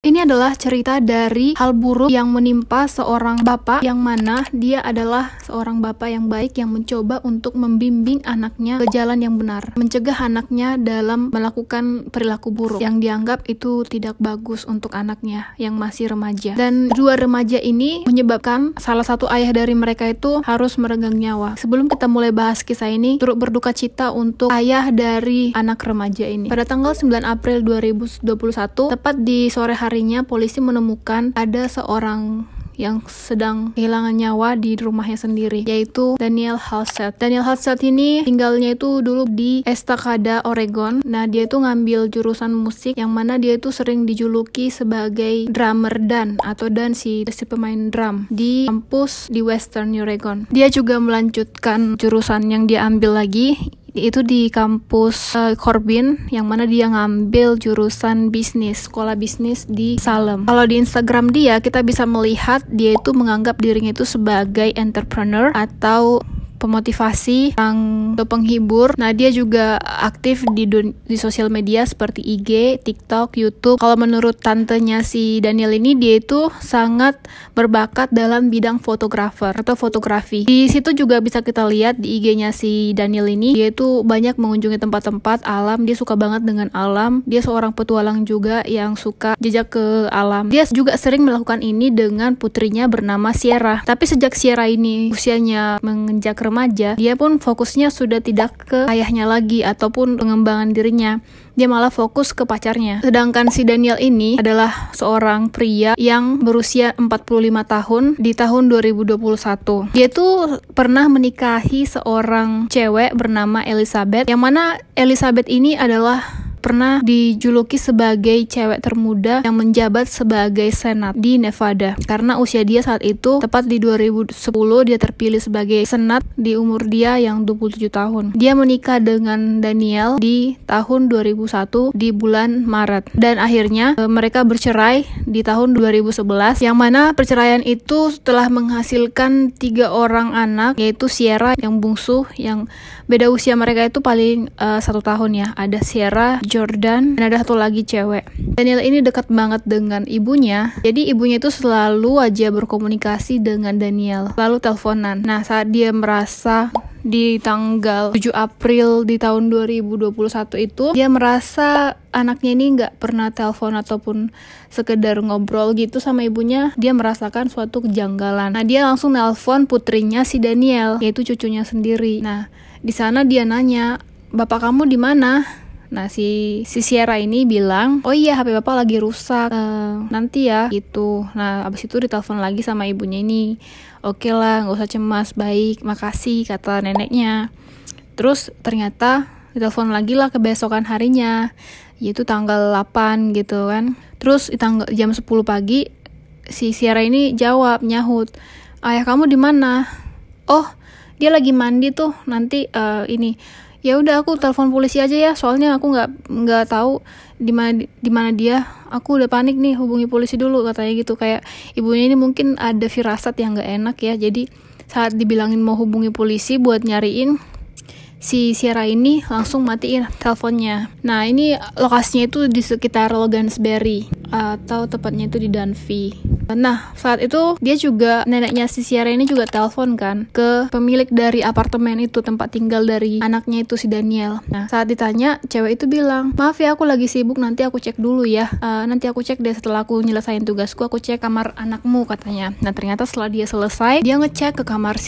Ini adalah cerita dari hal buruk yang menimpa seorang bapak, yang mana dia adalah seorang bapak yang baik yang mencoba untuk membimbing anaknya ke jalan yang benar, mencegah anaknya dalam melakukan perilaku buruk yang dianggap itu tidak bagus untuk anaknya yang masih remaja. Dan dua remaja ini menyebabkan salah satu ayah dari mereka itu harus meregang nyawa. Sebelum kita mulai bahas kisah ini, turut berduka cita untuk ayah dari anak remaja ini. Pada tanggal 9 April 2021, tepat di sore harinya, polisi menemukan ada seorang yang sedang kehilangan nyawa di rumahnya sendiri, yaitu Daniel Halstead. Daniel Halstead ini tinggalnya itu dulu di Estacada, Oregon. Nah, dia itu ngambil jurusan musik, yang mana dia itu sering dijuluki sebagai drummer dan si pemain drum di kampus di Western Oregon. Dia juga melanjutkan jurusan yang dia ambil lagi, itu di kampus Corbin, yang mana dia ngambil jurusan bisnis, sekolah bisnis di Salem. Kalau di Instagram dia, kita bisa melihat dia itu menganggap dirinya itu sebagai entrepreneur atau pemotivasi atau penghibur. Nah, dia juga aktif di sosial media seperti IG, TikTok, YouTube. Kalau menurut tantenya si Daniel ini, dia itu sangat berbakat dalam bidang fotografer atau fotografi. Di situ juga bisa kita lihat di IG-nya si Daniel ini, dia itu banyak mengunjungi tempat-tempat alam. Dia suka banget dengan alam. Dia seorang petualang juga yang suka jejak ke alam. Dia juga sering melakukan ini dengan putrinya bernama Sierra. Tapi sejak Sierra ini usianya menginjak remaja, dia pun fokusnya sudah tidak ke ayahnya lagi ataupun pengembangan dirinya. Dia malah fokus ke pacarnya. Sedangkan si Daniel ini adalah seorang pria yang berusia 45 tahun di tahun 2021. Dia tuh pernah menikahi seorang cewek bernama Elizabeth, yang mana Elizabeth ini adalah pernah dijuluki sebagai cewek termuda yang menjabat sebagai senat di Nevada, karena usia dia saat itu tepat di 2010 dia terpilih sebagai senat di umur dia yang 27 tahun. Dia menikah dengan Daniel di tahun 2001 di bulan Maret, dan akhirnya mereka bercerai di tahun 2011, yang mana perceraian itu telah menghasilkan 3 orang anak, yaitu Sierra yang bungsu, yang beda usia mereka itu paling 1 tahun ya. Ada Sierra, Jordan, dan ada satu lagi cewek. Daniel ini dekat banget dengan ibunya, jadi ibunya itu selalu aja berkomunikasi dengan Daniel, selalu teleponan. Nah, saat dia merasa di tanggal 7 April di tahun 2021 itu, dia merasa anaknya ini nggak pernah telepon ataupun sekedar ngobrol gitu sama ibunya. Dia merasakan suatu kejanggalan. Nah, dia langsung nelpon putrinya si Daniel, yaitu cucunya sendiri. Nah, di sana dia nanya, "Bapak kamu di mana?" Nah, si Sierra ini bilang, "Oh iya, HP bapak lagi rusak, nanti ya," gitu. Nah, abis itu ditelepon lagi sama ibunya ini. "Oke lah, gak usah cemas, baik, makasih," kata neneknya. Terus ternyata ditelepon lagi lah kebesokan harinya, yaitu tanggal 8 gitu kan. Terus jam 10 pagi, si Sierra ini nyahut, "Ayah kamu di mana?" "Oh, dia lagi mandi tuh, nanti ini." "Ya udah, aku telepon polisi aja ya, soalnya aku nggak tahu di mana dia. Aku udah panik nih, hubungi polisi dulu," katanya gitu. Kayak ibunya ini mungkin ada firasat yang nggak enak ya. Jadi saat dibilangin mau hubungi polisi buat nyariin, si Sierra ini langsung matiin teleponnya. Nah, ini lokasinya itu di sekitar Loganspary, atau tepatnya itu di Dunphy. Nah, saat itu dia juga, neneknya si Sierra ini juga telepon kan ke pemilik dari apartemen itu, tempat tinggal dari anaknya itu si Daniel. Nah, saat ditanya, cewek itu bilang, "Maaf ya, aku lagi sibuk, nanti aku cek dulu ya. Nanti aku cek deh setelah aku nyelesain tugasku, aku cek kamar anakmu," katanya. Nah, ternyata setelah dia selesai, dia ngecek ke kamar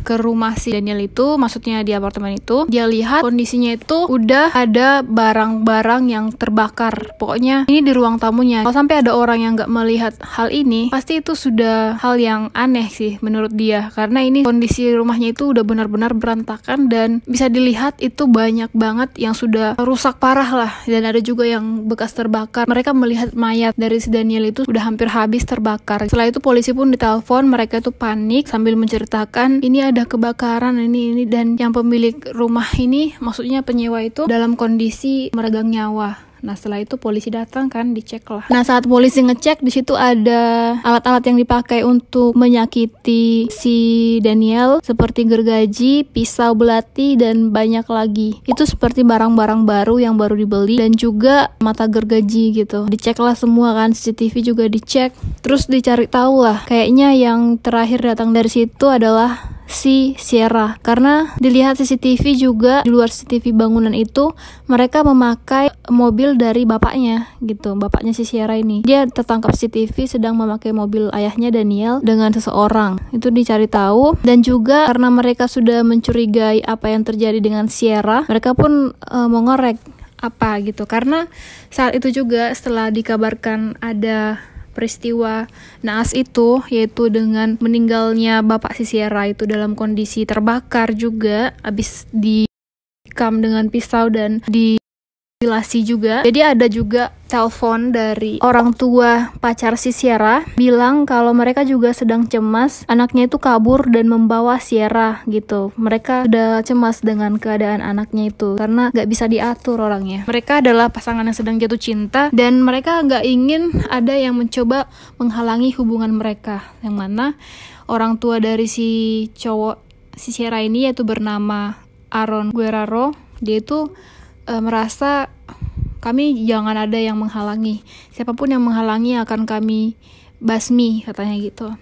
ke rumah si Daniel itu, maksudnya di apartemen itu. Dia lihat kondisinya itu udah ada barang-barang yang terbakar. Pokoknya ini di ruang tamunya. Kalau sampai ada orang yang nggak melihat hal ini, pasti itu sudah hal yang aneh sih menurut dia, karena ini kondisi rumahnya itu udah benar-benar berantakan, dan bisa dilihat itu banyak banget yang sudah rusak parah lah, dan ada juga yang bekas terbakar. Mereka melihat mayat dari si Daniel itu udah hampir habis terbakar. Setelah itu polisi pun ditelepon, mereka itu panik sambil menceritakan ini ada kebakaran ini, dan yang pemilik rumah ini, maksudnya penyewa itu, dalam kondisi meregang nyawa. Nah setelah itu polisi datang kan, dicek lah. Nah saat polisi ngecek, di situ ada alat-alat yang dipakai untuk menyakiti si Daniel seperti gergaji, pisau belati, dan banyak lagi. Itu seperti barang-barang baru yang baru dibeli, dan juga mata gergaji gitu. Dicek lah semua kan, CCTV juga dicek. Terus dicari tahu lah, kayaknya yang terakhir datang dari situ adalah si Sierra, karena dilihat CCTV juga di luar CCTV bangunan itu mereka memakai mobil dari bapaknya gitu, bapaknya si Sierra ini. Dia tertangkap CCTV sedang memakai mobil ayahnya Daniel dengan seseorang. Itu dicari tahu, dan juga karena mereka sudah mencurigai apa yang terjadi dengan Sierra, mereka pun mengorek apa gitu, karena saat itu juga setelah dikabarkan ada peristiwa naas itu, yaitu dengan meninggalnya bapak si Sierra itu dalam kondisi terbakar juga, habis dikam dengan pisau dan dimutilasi juga. Jadi ada juga telepon dari orang tua pacar si Sierra bilang kalau mereka juga sedang cemas anaknya itu kabur dan membawa Sierra gitu. Mereka udah cemas dengan keadaan anaknya itu karena gak bisa diatur orangnya. Mereka adalah pasangan yang sedang jatuh cinta, dan mereka gak ingin ada yang mencoba menghalangi hubungan mereka, yang mana orang tua dari si cowok si Sierra ini yaitu bernama Aaron Guerrero. Dia itu merasa kami jangan ada yang menghalangi, siapapun yang menghalangi akan kami basmi, katanya gitu.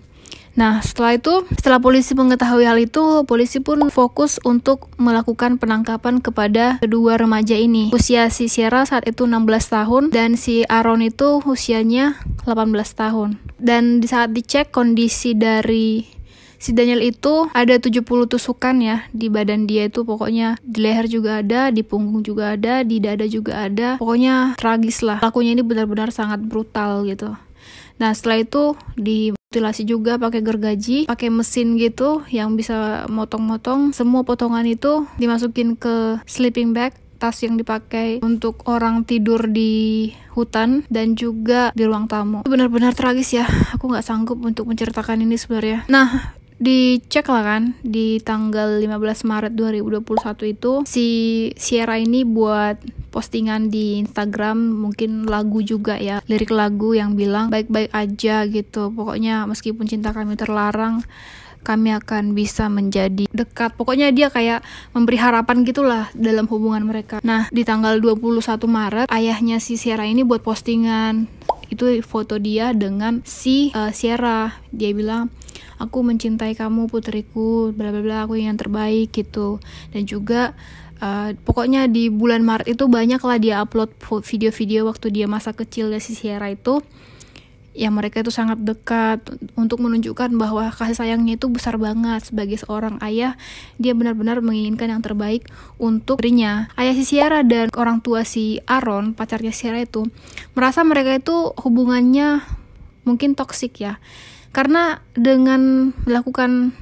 Nah setelah polisi mengetahui hal itu, polisi pun fokus untuk melakukan penangkapan kepada kedua remaja ini. Usia si Sierra saat itu 16 tahun dan si Aaron itu usianya 18 tahun. Dan di saat dicek kondisi dari si Daniel itu ada 70 tusukan ya di badan dia itu, pokoknya di leher juga ada, di punggung juga ada, di dada juga ada. Pokoknya tragis lah. Pelakunya ini benar-benar sangat brutal gitu. Nah setelah itu dimutilasi juga pakai gergaji, pakai mesin gitu yang bisa motong-motong. Semua potongan itu dimasukin ke sleeping bag, tas yang dipakai untuk orang tidur di hutan dan juga di ruang tamu. Benar-benar tragis ya. Aku nggak sanggup untuk menceritakan ini sebenarnya. Nah dicek lah kan, di tanggal 15 Maret 2021 itu si Sierra ini buat postingan di Instagram, mungkin lagu juga ya, lirik lagu yang bilang baik-baik aja gitu, pokoknya meskipun cinta kami terlarang kami akan bisa menjadi dekat. Pokoknya dia kayak memberi harapan gitulah dalam hubungan mereka. Nah di tanggal 21 Maret ayahnya si Sierra ini buat postingan, itu foto dia dengan si Sierra. Dia bilang, aku mencintai kamu putriku, bla bla bla, aku yang terbaik gitu. Dan juga pokoknya di bulan Maret itu banyak lah dia upload video-video waktu dia masa kecil dari si Sierra itu, yang mereka itu sangat dekat, untuk menunjukkan bahwa kasih sayangnya itu besar banget. Sebagai seorang ayah, dia benar-benar menginginkan yang terbaik untuk dirinya. Ayah si Sierra dan orang tua si Aaron, pacarnya Sierra itu, merasa mereka itu hubungannya mungkin toksik ya, karena dengan melakukan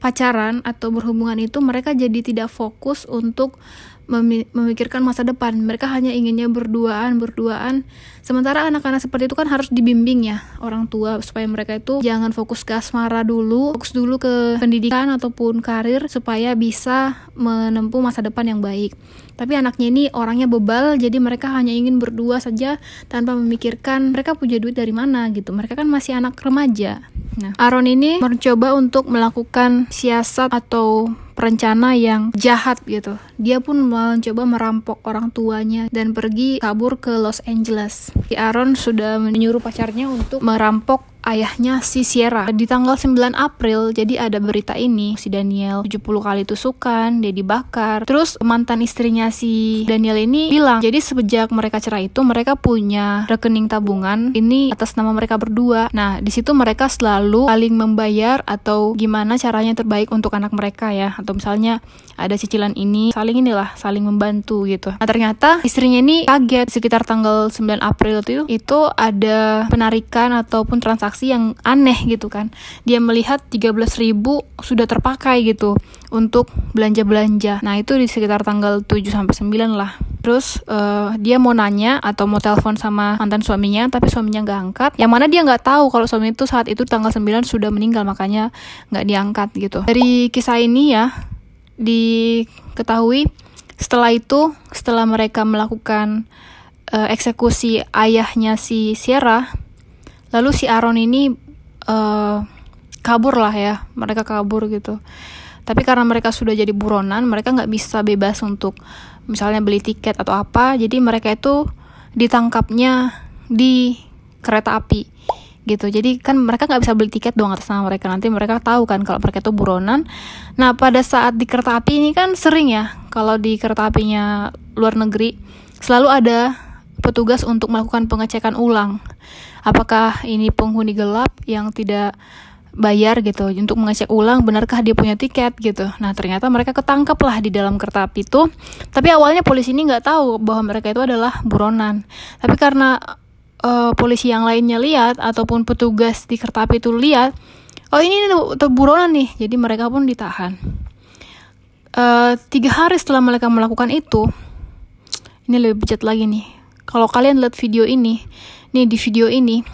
pacaran atau berhubungan itu mereka jadi tidak fokus untuk memikirkan masa depan. Mereka hanya inginnya berduaan. Sementara anak-anak seperti itu kan harus dibimbing ya orang tua, supaya mereka itu jangan fokus ke asmara dulu, fokus dulu ke pendidikan ataupun karir supaya bisa menempuh masa depan yang baik. Tapi anaknya ini orangnya bebal, jadi mereka hanya ingin berdua saja tanpa memikirkan mereka punya duit dari mana gitu. Mereka kan masih anak remaja. Nah, Aaron ini mencoba untuk melakukan siasat atau perencana yang jahat gitu. Dia pun mencoba merampok orang tuanya dan pergi kabur ke Los Angeles. Si Aaron sudah menyuruh pacarnya untuk merampok ayahnya si Sierra. Di tanggal 9 April jadi ada berita ini, si Daniel 70 kali tusukan, dia dibakar. Terus mantan istrinya si Daniel ini bilang, jadi sejak mereka cerai itu mereka punya rekening tabungan ini atas nama mereka berdua. Nah di situ mereka selalu saling membayar atau gimana caranya terbaik untuk anak mereka ya, atau misalnya ada cicilan ini, saling membantu gitu. Nah ternyata istrinya ini kaget sekitar tanggal 9 April itu ada penarikan ataupun transaksi yang aneh gitu kan. Dia melihat 13.000 sudah terpakai gitu untuk belanja-belanja. Nah itu di sekitar tanggal 7-9 lah. Terus dia mau nanya atau mau telepon sama mantan suaminya, tapi suaminya nggak angkat. Yang mana dia nggak tahu kalau suami itu saat itu tanggal 9 sudah meninggal, makanya nggak diangkat gitu. Dari kisah ini ya diketahui setelah mereka melakukan eksekusi ayahnya si Sierra, lalu si Aaron ini kabur lah ya, mereka kabur gitu. Tapi karena mereka sudah jadi buronan, mereka nggak bisa bebas untuk misalnya beli tiket atau apa, jadi mereka itu ditangkapnya di kereta api gitu. Jadi kan mereka nggak bisa beli tiket dong atas nama mereka, nanti mereka tahu kan kalau mereka itu buronan. Nah pada saat di kereta api ini kan sering ya, kalau di kereta apinya luar negeri selalu ada petugas untuk melakukan pengecekan ulang apakah ini penghuni gelap yang tidak bayar gitu, untuk mengecek ulang benarkah dia punya tiket gitu. Nah ternyata mereka ketangkap lah di dalam kereta api itu, tapi awalnya polisi ini nggak tahu bahwa mereka itu adalah buronan. Tapi karena polisi yang lainnya lihat ataupun petugas di kereta api itu lihat, oh ini buronan nih, jadi mereka pun ditahan. 3 hari setelah mereka melakukan itu, ini lebih bejat lagi nih. Kalau kalian lihat video ini, nih di video ini,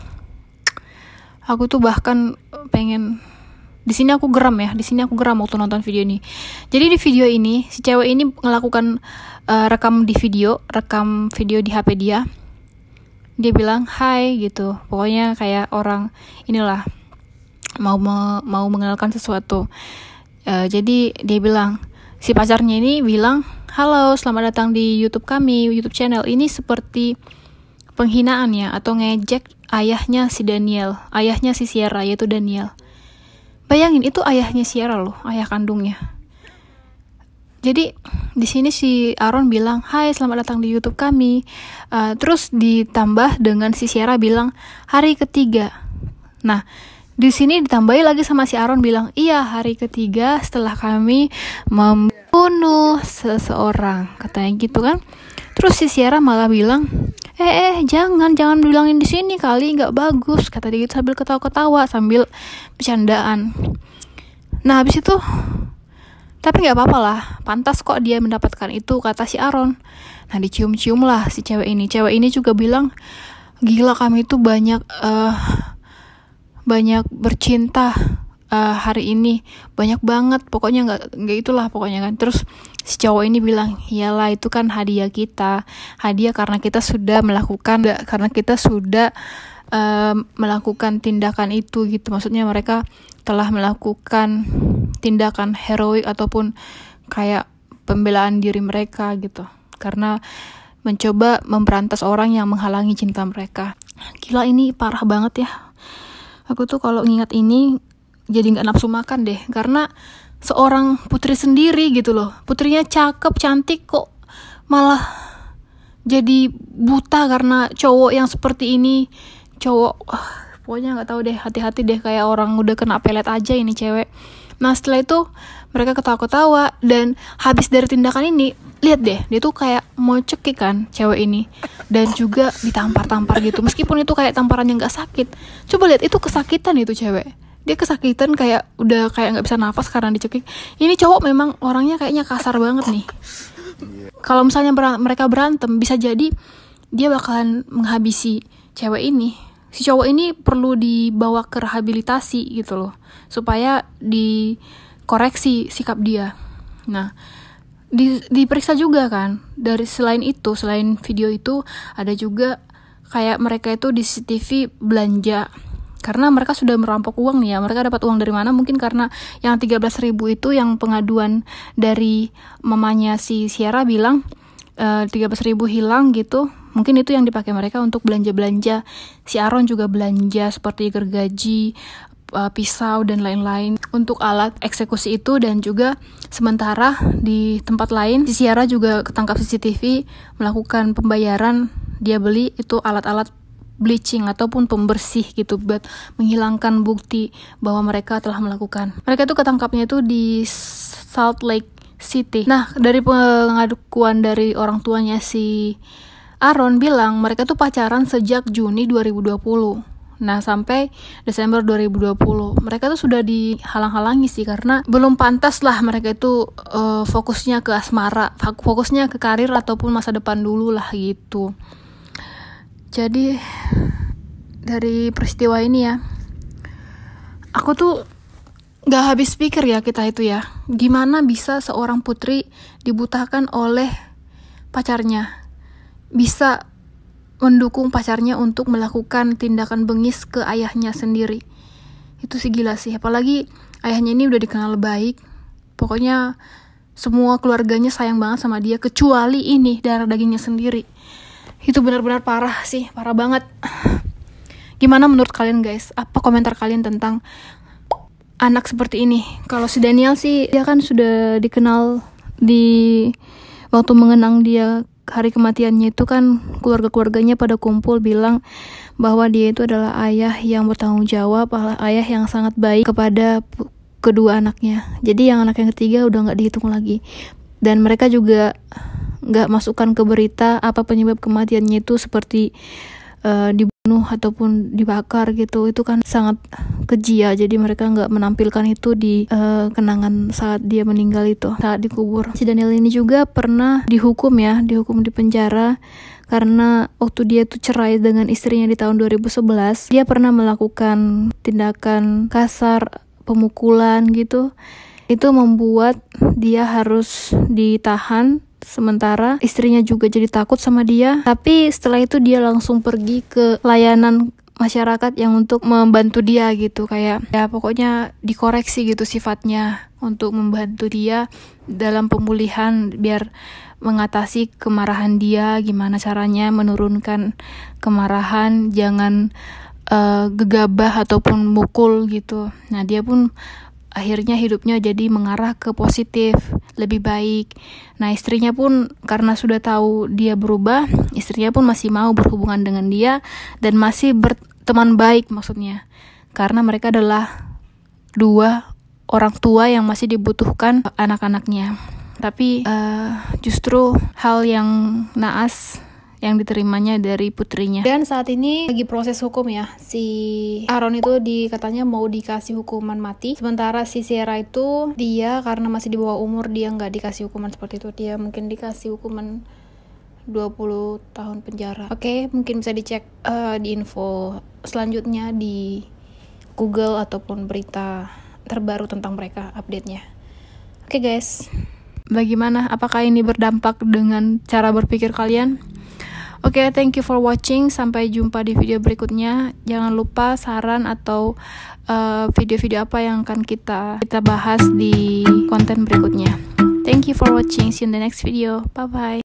aku tuh bahkan pengen, di sini aku geram ya, di sini aku geram waktu nonton video ini. Jadi di video ini si cewek ini melakukan rekam video di HP dia. Dia bilang hai gitu, pokoknya kayak orang inilah mau mengenalkan sesuatu. Jadi dia bilang, si pacarnya ini bilang, halo selamat datang di YouTube kami, YouTube channel ini seperti penghinaan ya, atau ngejek ayahnya si Daniel, ayahnya si Sierra, yaitu Daniel. Bayangin itu ayahnya Sierra loh, ayah kandungnya. Jadi di sini si Aaron bilang, hai selamat datang di YouTube kami. Terus ditambah dengan si Sierra bilang hari ketiga. Nah di sini ditambahi lagi sama si Aaron bilang, iya hari ketiga setelah kami membunuh seseorang, katanya gitu kan. Terus si Sierra malah bilang, jangan bilangin di sini kali, nggak bagus, kata dia gitu sambil ketawa-ketawa sambil bercandaan. Nah habis itu, tapi nggak apa-apa lah, pantas kok dia mendapatkan itu, kata si Aaron. Nah dicium-cium lah si cewek ini juga bilang, gila kami itu banyak bercinta hari ini, banyak banget, pokoknya nggak itulah pokoknya kan. Terus si cowok ini bilang, iyalah itu kan hadiah kita, hadiah karena kita sudah melakukan tindakan itu gitu. Maksudnya mereka telah melakukan tindakan heroik ataupun kayak pembelaan diri mereka gitu, karena mencoba memberantas orang yang menghalangi cinta mereka. Gila ini parah banget ya. Aku tuh kalau ngingat ini jadi gak nafsu makan deh, karena seorang putri sendiri gitu loh, putrinya cakep, cantik, kok malah jadi buta karena cowok yang seperti ini. Pokoknya gak tahu deh, hati-hati deh, kayak orang udah kena pelet aja ini cewek. Nah setelah itu mereka ketawa-ketawa, dan habis dari tindakan ini, lihat deh, dia tuh kayak mau cekik kan cewek ini, dan juga ditampar-tampar gitu, meskipun itu kayak tamparan yang gak sakit. Coba lihat, itu kesakitan itu cewek, dia kesakitan, kayak udah kayak nggak bisa nafas karena dicekik. Ini cowok memang orangnya kayaknya kasar banget nih. Kalau misalnya mereka berantem, bisa jadi dia bakalan menghabisi cewek ini. Si cowok ini perlu dibawa ke rehabilitasi gitu loh, supaya dikoreksi sikap dia. Nah diperiksa juga kan. Selain video itu, ada juga kayak mereka itu di CCTV belanja, karena mereka sudah merampok uang nih ya. Mereka dapat uang dari mana? Mungkin karena yang 13.000 itu yang pengaduan dari mamanya si Sierra bilang 13.000 hilang gitu. Mungkin itu yang dipakai mereka untuk belanja-belanja. Si Aaron juga belanja seperti gergaji, pisau dan lain-lain untuk alat eksekusi itu. Dan juga sementara di tempat lain si Sierra juga ketangkap CCTV melakukan pembayaran. Dia beli itu alat-alat bleaching ataupun pembersih gitu, buat menghilangkan bukti bahwa mereka telah melakukan. Mereka itu ketangkapnya itu di Salt Lake City. Nah dari pengakuan dari orang tuanya si Aaron bilang mereka tuh pacaran sejak Juni 2020. Nah sampai Desember 2020 mereka tuh sudah dihalang-halangi sih, karena belum pantas lah mereka itu fokusnya ke asmara, fokusnya ke karir ataupun masa depan dulu lah gitu. Jadi dari peristiwa ini ya, aku tuh gak habis pikir ya, kita itu ya, gimana bisa seorang putri dibutakan oleh pacarnya, bisa mendukung pacarnya untuk melakukan tindakan bengis ke ayahnya sendiri. Itu sih gila sih, apalagi ayahnya ini udah dikenal baik. Pokoknya semua keluarganya sayang banget sama dia, kecuali ini darah dagingnya sendiri. Itu benar-benar parah sih, parah banget. Gimana menurut kalian guys? Apa komentar kalian tentang anak seperti ini? Kalau si Daniel sih, dia kan sudah dikenal di waktu mengenang dia hari kematiannya itu kan keluarga-keluarganya pada kumpul bilang bahwa dia itu adalah ayah yang bertanggung jawab, ayah yang sangat baik kepada kedua anaknya. Jadi yang anak yang ketiga udah nggak dihitung lagi. Dan mereka juga nggak masukkan ke berita apa penyebab kematiannya itu seperti dibunuh ataupun dibakar gitu. Itu kan sangat keji ya, jadi mereka nggak menampilkan itu di kenangan saat dia meninggal itu, saat dikubur. Si Daniel ini juga pernah dihukum di penjara karena waktu dia tuh cerai dengan istrinya di tahun 2011, dia pernah melakukan tindakan kasar, pemukulan gitu. Itu membuat dia harus ditahan, sementara istrinya juga jadi takut sama dia. Tapi setelah itu dia langsung pergi ke layanan masyarakat yang untuk membantu dia gitu, kayak ya pokoknya dikoreksi gitu sifatnya untuk membantu dia dalam pemulihan biar mengatasi kemarahan dia, gimana caranya menurunkan kemarahan, jangan gegabah ataupun mukul gitu. Nah dia pun akhirnya hidupnya jadi mengarah ke positif, lebih baik. Nah istrinya pun karena sudah tahu dia berubah, istrinya pun masih mau berhubungan dengan dia dan masih berteman baik maksudnya. Karena mereka adalah dua orang tua yang masih dibutuhkan anak-anaknya. Tapi justru hal yang naas yang diterimanya dari putrinya. Dan saat ini lagi proses hukum ya. Si Aaron itu katanya mau dikasih hukuman mati. Sementara si Sierra itu dia karena masih di bawah umur, dia nggak dikasih hukuman seperti itu. Dia mungkin dikasih hukuman 20 tahun penjara. Oke, mungkin bisa dicek di info selanjutnya di Google ataupun berita terbaru tentang mereka, update-nya. Oke guys, bagaimana? Apakah ini berdampak dengan cara berpikir kalian? Oke, thank you for watching. Sampai jumpa di video berikutnya. Jangan lupa saran atau video-video apa yang akan kita bahas di konten berikutnya. Thank you for watching. See you in the next video. Bye-bye.